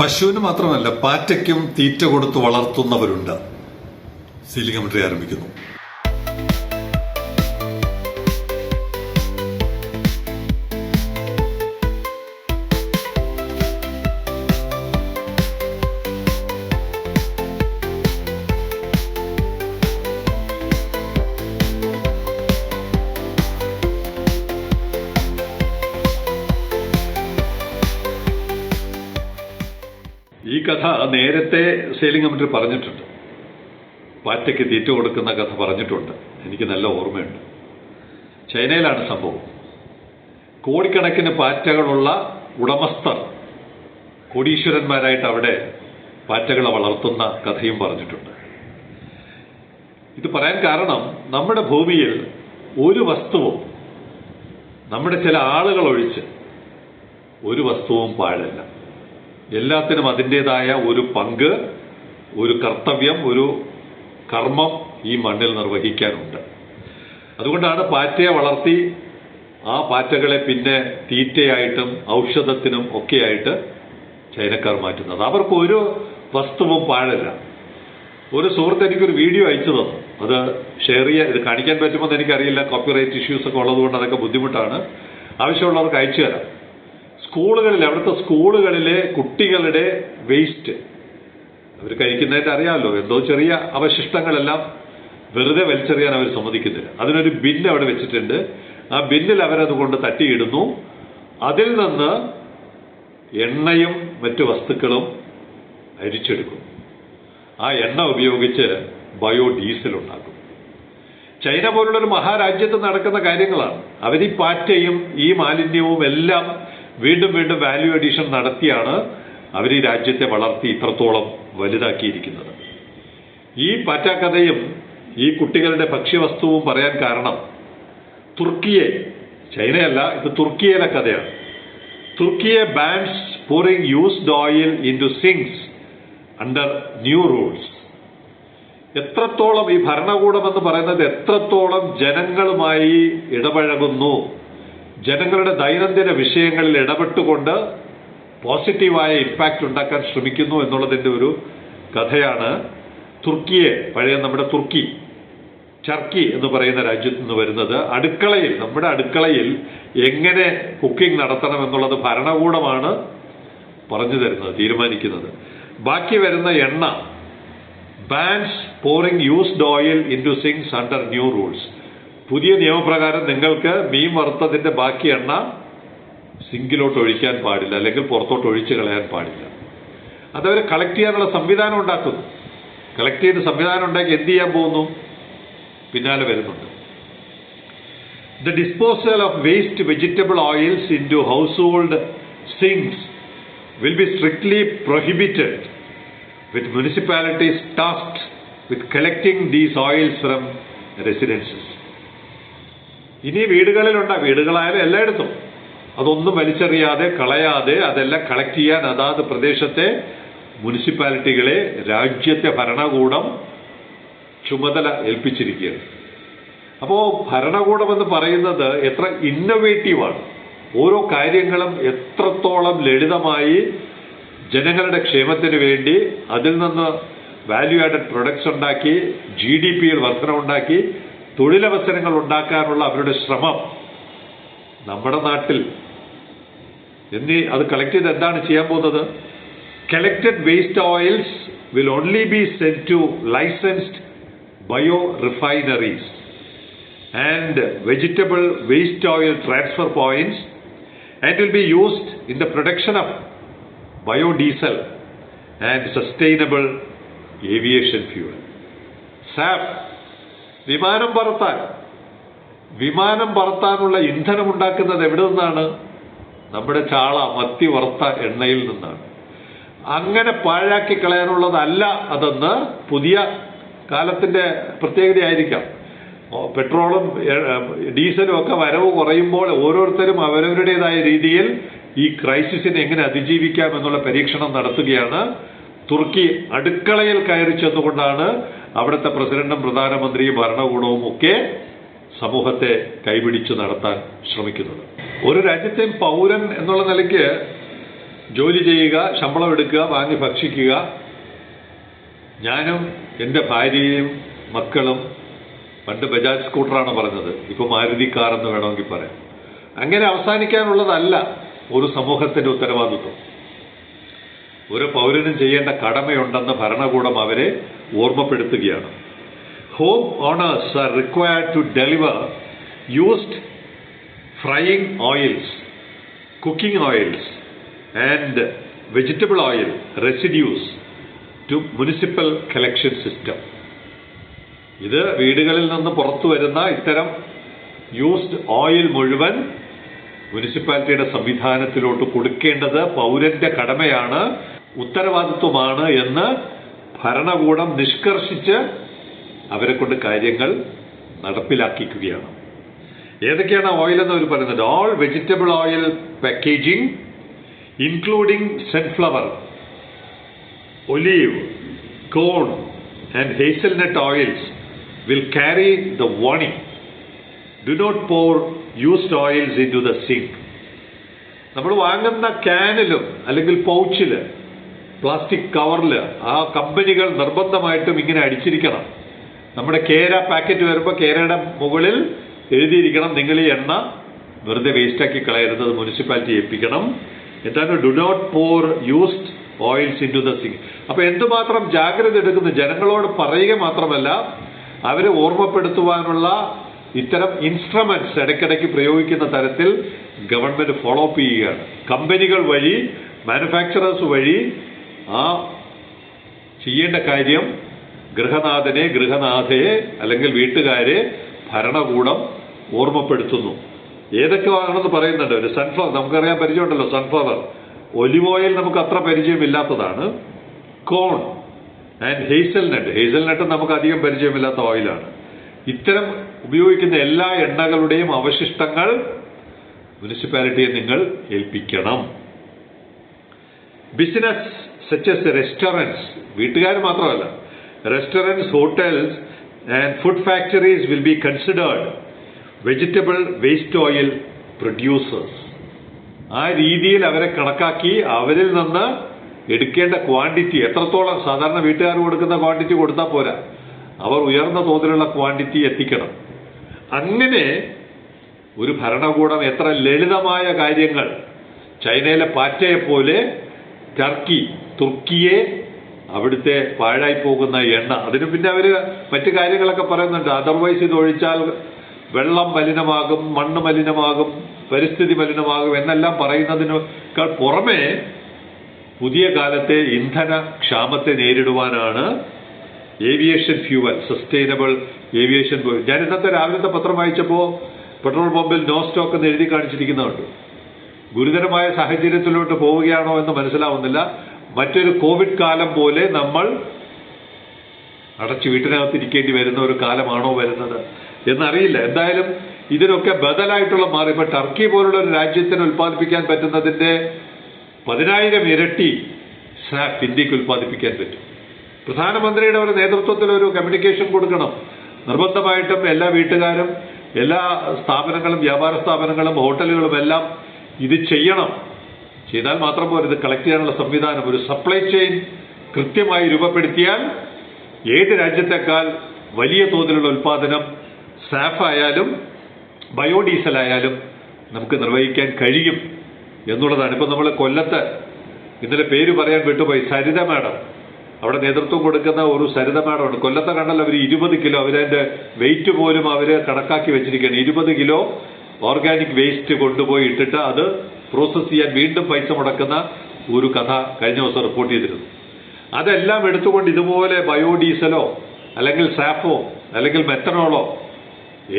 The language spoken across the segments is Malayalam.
പശുവിന് മാത്രമല്ല പാറ്റയ്ക്കും തീറ്റ കൊടുത്ത് വളർത്തുന്നവരുണ്ട്. സീലിംഗ് കമന്ററി ആരംഭിക്കുന്നു. ഈ കഥ നേരത്തെ സീലിംഗ് കമന്ററി പറഞ്ഞിട്ടുണ്ട്. പാറ്റയ്ക്ക് തീറ്റ കൊടുക്കുന്ന കഥ പറഞ്ഞിട്ടുണ്ട്. എനിക്ക് നല്ല ഓർമ്മയുണ്ട്. ചൈനയിലാണ് സംഭവം. കോടിക്കണക്കിന് പാറ്റകളുള്ള ഉടമസ്ഥർ കോടീശ്വരന്മാരായിട്ട് അവിടെ പാറ്റകളെ വളർത്തുന്ന കഥയും പറഞ്ഞിട്ടുണ്ട്. ഇത് പറയാൻ കാരണം നമ്മുടെ ഭൂമിയിൽ ഒരു വസ്തുവും, നമ്മുടെ ചില ആളുകൾ ഒഴിച്ച് ഒരു വസ്തുവും പാഴല്ല. എല്ലാത്തിനും അതിൻ്റെതായ ഒരു പങ്ക്, ഒരു കർത്തവ്യം, ഒരു കർമ്മം ഈ മണ്ണിൽ നിർവഹിക്കാനുണ്ട്. അതുകൊണ്ടാണ് പാറ്റയെ വളർത്തി ആ പാറ്റകളെ പിന്നെ തീറ്റയായിട്ടും ഔഷധത്തിനും ഒക്കെയായിട്ട് ചൈനക്കാർ മാറ്റുന്നത്. അവർക്ക് ഒരു വസ്തുവും പാഴല്ല. ഒരു സുഹൃത്ത് എനിക്കൊരു വീഡിയോ അയച്ചു തന്നു. അത് ഷെയർ ഇത് കാണിക്കാൻ പറ്റുമെന്ന് എനിക്കറിയില്ല. കോപ്പിറൈറ്റ് ഇഷ്യൂസ് ഒക്കെ ഉള്ളതുകൊണ്ട് അതൊക്കെ ബുദ്ധിമുട്ടാണ്. ആവശ്യമുള്ളവർക്ക് അയച്ചു തരാം. അവിടുത്തെ സ്കൂളുകളിലെ കുട്ടികളുടെ വേസ്റ്റ് അവർ കഴിക്കുന്നതായിട്ട് അറിയാമല്ലോ, എന്തോ ചെറിയ അവശിഷ്ടങ്ങളെല്ലാം വെറുതെ വലിച്ചെറിയാൻ അവർ സമ്മതിക്കുന്നില്ല. അതിനൊരു ബിൻ അവിടെ വെച്ചിട്ടുണ്ട്. ആ ബിന്നിൽ അവരതുകൊണ്ട് തട്ടിയിടുന്നു. അതിൽ നിന്ന് എണ്ണയും മറ്റു വസ്തുക്കളും അരിച്ചെടുക്കും. ആ എണ്ണ ഉപയോഗിച്ച് ബയോഡീസൽ ഉണ്ടാക്കും. ചൈന പോലുള്ളൊരു മഹാരാജ്യത്ത് നടക്കുന്ന കാര്യങ്ങളാണ്. അവർ ഈ പാറ്റയും ഈ മാലിന്യവും എല്ലാം വീണ്ടും വീണ്ടും വാല്യൂ അഡീഷൻ നടത്തിയാണ് അവർ ഈ രാജ്യത്തെ വളർത്തി ഇത്രത്തോളം വലുതാക്കിയിരിക്കുന്നത്. ഈ പാറ്റാക്കഥയും ഈ കുട്ടികളുടെ ഭക്ഷ്യവസ്തുവും പറയാൻ കാരണം തുർക്കിയെ, ചൈനയല്ല, ഇത് തുർക്കിയിലെ കഥയാണ്. തുർക്കിയെ bans pouring used oil into sinks under new rules. എത്രത്തോളം ഈ ഭരണകൂടം എന്ന് പറയുന്നത് എത്രത്തോളം ജനങ്ങളുമായി ഇടപഴകുന്നു, ജനങ്ങളുടെ ദൈനംദിന വിഷയങ്ങളിൽ ഇടപെട്ടുകൊണ്ട് പോസിറ്റീവായ ഇമ്പാക്റ്റ് ഉണ്ടാക്കാൻ ശ്രമിക്കുന്നു എന്നുള്ളതിന്റെ ഒരു കഥയാണ് തുർക്കിയെ, പഴയ നമ്മുടെ തുർക്കി, ടർക്കി എന്ന് പറയുന്ന രാജ്യത്ത് നിന്ന് വരുന്നത്. അടുക്കളയിൽ, നമ്മുടെ അടുക്കളയിൽ എങ്ങനെ കുക്കിംഗ് നടത്തണം എന്നുള്ളത് ഭരണകൂടമാണ് പറഞ്ഞു തരുന്നത്, തീരുമാനിക്കുന്നത്. ബാക്കി വരുന്ന എണ്ണ bands pouring used oil into sinks under new rules. പുതിയ നിയമപ്രകാരം നിങ്ങൾക്ക് മീൻ വറുത്തതിന്റെ ബാക്കി എണ്ണ സിങ്കിലോട്ട് ഒഴിക്കാൻ പാടില്ല, അല്ലെങ്കിൽ പുറത്തോട്ട് ഒഴിച്ചു കളയാൻ പാടില്ല. അതവർ കളക്ട് ചെയ്യാനുള്ള സംവിധാനം ഉണ്ടാക്കുന്നു. കളക്ട് ചെയ്ത് സംവിധാനം ഉണ്ടാക്കി എന്ത് ചെയ്യാൻ പോകുന്നു? പിന്നാലെ വരുന്നുണ്ട്. The disposal of waste vegetable oils into household sinks will be strictly prohibited, with municipalities tasked with collecting these oils from residences. ഇനി വീടുകളായാലും എല്ലായിടത്തും അതൊന്നും വലിച്ചെറിയാതെ, കളയാതെ അതെല്ലാം കളക്ട് ചെയ്യാൻ അതാത് പ്രദേശത്തെ മുനിസിപ്പാലിറ്റികളെ രാജ്യത്തെ ഭരണകൂടം ചുമതല ഏൽപ്പിച്ചിരിക്കുകയാണ്. അപ്പോൾ ഭരണകൂടം എന്ന് പറയുന്നത് എത്ര ഇന്നൊവേറ്റീവാണ്. ഓരോ കാര്യങ്ങളും എത്രത്തോളം ലളിതമായി ജനങ്ങളുടെ ക്ഷേമത്തിന് വേണ്ടി അതിൽ നിന്ന് വാല്യൂ ആഡഡ് പ്രൊഡക്ട്സ് ഉണ്ടാക്കി, GDP-യിൽ വർധനവുണ്ടാക്കി, തൊഴിലവസരങ്ങൾ ഉണ്ടാക്കാനുള്ള അവരുടെ ശ്രമം നമ്മുടെ നാട്ടിൽ അത് കളക്ട് ചെയ്ത് എന്താണ് ചെയ്യാൻ പോകുന്നത്? Collected waste oils will only be sent to licensed bio refineries and vegetable waste oil transfer points and will be used in the production of biodiesel and sustainable aviation fuel. SAF, വിമാനം പറത്താനുള്ള ഇന്ധനം ഉണ്ടാക്കുന്നത് എവിടെ നിന്നാണ്? നമ്മുടെ ചാള, മത്തി വറുത്ത എണ്ണയിൽ നിന്നാണ്. അങ്ങനെ പാഴാക്കി കളയാനുള്ളതല്ല അതെന്ന് പുതിയ കാലത്തിന്റെ പ്രത്യേകതയായിരിക്കാം. പെട്രോളും ഡീസലും ഒക്കെ വരവ് കുറയുമ്പോൾ ഓരോരുത്തരും അവരവരുടേതായ രീതിയിൽ ഈ ക്രൈസിസിനെ എങ്ങനെ അതിജീവിക്കാം എന്നുള്ള പരീക്ഷണം നടത്തുകയാണ്. തുർക്കി അടുക്കളയിൽ കയറി ചെന്നുകൊണ്ടാണ് അവിടുത്തെ പ്രസിഡന്റും പ്രധാനമന്ത്രിയും ഭരണകൂടവും ഒക്കെ സമൂഹത്തെ കൈപിടിച്ച് നടത്താൻ ശ്രമിക്കുന്നത്. ഒരു രാജ്യത്തെയും പൗരൻ എന്നുള്ള നിലയ്ക്ക് ജോലി ചെയ്യുക, ശമ്പളം എടുക്കുക, വാങ്ങി ഭക്ഷിക്കുക. ഞാനും എൻ്റെ ഭാര്യയും മക്കളും, പണ്ട് ബജാജ് സ്കൂട്ടറാണ് പറഞ്ഞത്, ഇപ്പൊ മാരുതി കാർ എന്ന് വേണമെങ്കിൽ പറയാം. അങ്ങനെ അവസാനിക്കാനുള്ളതല്ല ഒരു സമൂഹത്തിന്റെ ഉത്തരവാദിത്വം. ഒരു പൗരനും ചെയ്യേണ്ട കടമയുണ്ടെന്ന് ഭരണകൂടം അവരെ ഓർമ്മപ്പെടുത്തുകയാണ്. Home owners are required to deliver used frying oils, cooking oils and vegetable oil residues to municipal collection system. ഇത് വീടുകളിൽ നിന്ന് പുറത്തു വരുന്ന ഇത്തരം യൂസ്ഡ് ഓയിൽ മുഴുവൻ മുനിസിപ്പാലിറ്റിയുടെ സംവിധാനത്തിലോട്ട് കൊടുക്കേണ്ടത് പൗരന്റെ കടമയാണ്, ഉത്തരവാദിത്വമാണ് എന്ന് ഭരണകൂടം നിഷ്കർഷിച്ച് അവരെ കൊണ്ട് കാര്യങ്ങൾ നടപ്പിലാക്കിക്കുകയാണ്. ഏതൊക്കെയാണ് ഓയിൽ എന്ന് അവർ പറയുന്നത്? All vegetable oil packaging including sunflower, olive, corn and hazelnut oils will carry the warning, do not pour used oils into the sink. നമ്മൾ വാങ്ങുന്ന ക്യാനിലും അല്ലെങ്കിൽ പൗച്ചില്, പ്ലാസ്റ്റിക് കവറില് ആ കമ്പനികൾ നിർബന്ധമായിട്ടും ഇങ്ങനെ അടിച്ചിരിക്കണം. നമ്മുടെ കേര പാക്കറ്റ് വരുമ്പോൾ കേരയുടെ മുകളിൽ എഴുതിയിരിക്കണം, നിങ്ങൾ ഈ എണ്ണ വെറുതെ വേസ്റ്റാക്കി കളയരുത്, മുനിസിപ്പാലിറ്റി ഏൽപ്പിക്കണം. എന്താണ് do not pour used oils into the sink. അപ്പൊ എന്തുമാത്രം ജാഗ്രത എടുക്കുന്നു, ജനങ്ങളോട് പറയുക മാത്രമല്ല അവരെ ഓർമ്മപ്പെടുത്തുവാനുള്ള ഇത്തരം ഇൻസ്ട്രുമെന്റ്സ് ഇടയ്ക്കിടയ്ക്ക് പ്രയോഗിക്കുന്ന തരത്തിൽ ഗവൺമെന്റ് ഫോളോ അപ്പ് ചെയ്യുകയാണ്. കമ്പനികൾ വഴി, മാനുഫാക്ചറേഴ്സ് വഴി ആ ചെയ്യേണ്ട കാര്യം ഗൃഹനാഥനെ, ഗൃഹനാഥയെ അല്ലെങ്കിൽ വീട്ടുകാരെ ഭരണകൂടം ഓർമ്മപ്പെടുത്തുന്നു. ഏതൊക്കെ ആണെന്ന് പറയുന്നുണ്ട്. ഒരു സൺഫ്ലവർ നമുക്കറിയാൻ പരിചയമുണ്ടല്ലോ, സൺഫ്ലവർ. ഒലിവ് ഓയിൽ നമുക്ക് അത്ര പരിചയമില്ലാത്തതാണ്. കോൺ ആൻഡ് ഹേസൽനട്ട് നമുക്ക് അധികം പരിചയമില്ലാത്ത ഓയിലാണ്. ഇത്തരം ഉപയോഗിക്കുന്ന എല്ലാ എണ്ണകളുടെയും അവശിഷ്ടങ്ങൾ മുനിസിപ്പാലിറ്റിയെ നിങ്ങൾ ഏൽപ്പിക്കണം. ബിസിനസ് സച്ച് ആസ് റെസ്റ്റോറൻറ്റ്സ്, വീട്ടുകാർ മാത്രമല്ല, restaurants, hotels and food factories will be considered vegetable waste oil producers. ആ രീതിയിൽ അവരെ കണക്കാക്കി അവരിൽ നിന്ന് എടുക്കേണ്ട ക്വാണ്ടിറ്റി എത്രത്തോളം, സാധാരണ വീട്ടുകാർ കൊടുക്കുന്ന ക്വാണ്ടിറ്റി കൊടുത്താൽ പോരാ, അവർ ഉയർന്ന തോതിലുള്ള ക്വാണ്ടിറ്റി എത്തിക്കണം. അങ്ങനെ ഒരു ഭരണകൂടം എത്ര ലളിതമായ കാര്യങ്ങൾ, ചൈനയിലെ പാറ്റയെ പോലെ തുർക്കിയെ അവിടുത്തെ പാഴായി പോകുന്ന എണ്ണ, അതിന് പിന്നെ അവര് മറ്റു കാര്യങ്ങളൊക്കെ പറയുന്നുണ്ട്. അതർവൈസ് ഇത് ഒഴിച്ചാൽ വെള്ളം മലിനമാകും, മണ്ണ് മലിനമാകും, പരിസ്ഥിതി മലിനമാകും എന്നെല്ലാം പറയുന്നതിനേക്കാൾ പുറമെ പുതിയ കാലത്തെ ഇന്ധന ക്ഷാമത്തെ നേരിടുവാനാണ് aviation fuel, sustainable aviation fuel. ഞാൻ ഇന്നത്തെ രാവിലത്തെ പത്രം വായിച്ചപ്പോൾ പെട്രോൾ പമ്പിൽ നോ സ്റ്റോക്ക് എന്ന് എഴുതി കാണിച്ചിരിക്കുന്നുണ്ട്. ഗുരുതരമായ സാഹചര്യത്തിലോട്ട് പോവുകയാണോ എന്ന് മനസ്സിലാവുന്നില്ല. മറ്റൊരു കോവിഡ് കാലം പോലെ നമ്മൾ അടച്ചു വീട്ടിനകത്തിരിക്കേണ്ടി വരുന്ന ഒരു കാലമാണോ വരുന്നത് എന്നറിയില്ല. എന്തായാലും ഇതിനൊക്കെ ബദലായിട്ടുള്ള മാറി. ഇപ്പൊ ടർക്കി പോലുള്ള ഒരു രാജ്യത്തിന് ഉൽപ്പാദിപ്പിക്കാൻ പറ്റുന്നതിന്റെ 10,000 ഇരട്ടി സാഫ് ഇന്ത്യക്ക് ഉൽപ്പാദിപ്പിക്കാൻ പറ്റും. പ്രധാനമന്ത്രിയുടെ ഒരു നേതൃത്വത്തിൽ ഒരു കമ്മ്യൂണിക്കേഷൻ കൊടുക്കണം. നിർബന്ധമായിട്ടും എല്ലാ വീട്ടുകാരും, എല്ലാ സ്ഥാപനങ്ങളും, വ്യാപാര സ്ഥാപനങ്ങളും, ഹോട്ടലുകളും എല്ലാം ഇത് ചെയ്യണം. ചെയ്താൽ മാത്രം പോലും ഇത് കളക്ട് ചെയ്യാനുള്ള സംവിധാനം, ഒരു സപ്ലൈ ചെയിൻ കൃത്യമായി രൂപപ്പെടുത്തിയാൽ ഏത് രാജ്യത്തെക്കാൾ വലിയ തോതിലുള്ള ഉൽപ്പാദനം സാഫ് ആയാലും ബയോഡീസൽ ആയാലും നമുക്ക് നിർവഹിക്കാൻ കഴിയും എന്നുള്ളതാണ്. ഇപ്പൊ നമ്മൾ കൊല്ലത്ത് ഇന്നലെ പേര് പറയാൻ വിട്ടുപോയി, സരിത മാഡം, അവിടെ നേതൃത്വം കൊടുക്കുന്ന ഒരു സരിത മാഡമുണ്ട്. കൊല്ലത്തെ കണ്ടല്ലോ, അവർ 20 കിലോ, അവരതിന്റെ വെയിറ്റ് പോലും അവര് കണക്കാക്കി വെച്ചിരിക്കുകയാണ്. 20 കിലോ ഓർഗാനിക് വേസ്റ്റ് കൊണ്ടുപോയി ഇട്ടിട്ട് അത് പ്രോസസ് ചെയ്യാൻ വീണ്ടും പൈസ മുടക്കുന്ന ഒരു കഥ കഴിഞ്ഞ ദിവസം റിപ്പോർട്ട് ചെയ്തിരുന്നു. അതെല്ലാം എടുത്തുകൊണ്ട് ഇതുപോലെ ബയോഡീസലോ അല്ലെങ്കിൽ സാഫോ അല്ലെങ്കിൽ മെത്തനോളോ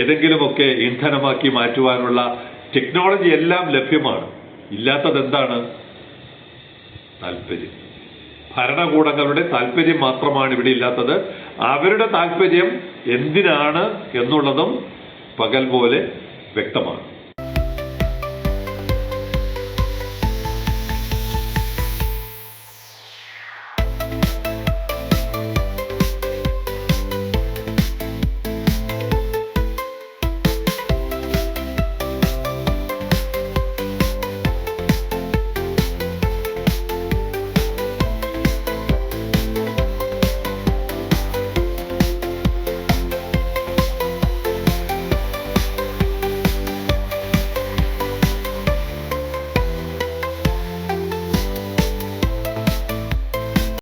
ഏതെങ്കിലുമൊക്കെ ഇന്ധനമാക്കി മാറ്റുവാനുള്ള ടെക്നോളജി എല്ലാം ലഭ്യമാണ്. ഇല്ലാത്തത് എന്താണ്? താല്പര്യം. ഭരണകൂടങ്ങളുടെ താല്പര്യം മാത്രമാണ് ഇവിടെ ഇല്ലാത്തത്. അവരുടെ താല്പര്യം എന്തിനാണ് എന്നുള്ളതും പകൽ പോലെ വ്യക്തമാണ്.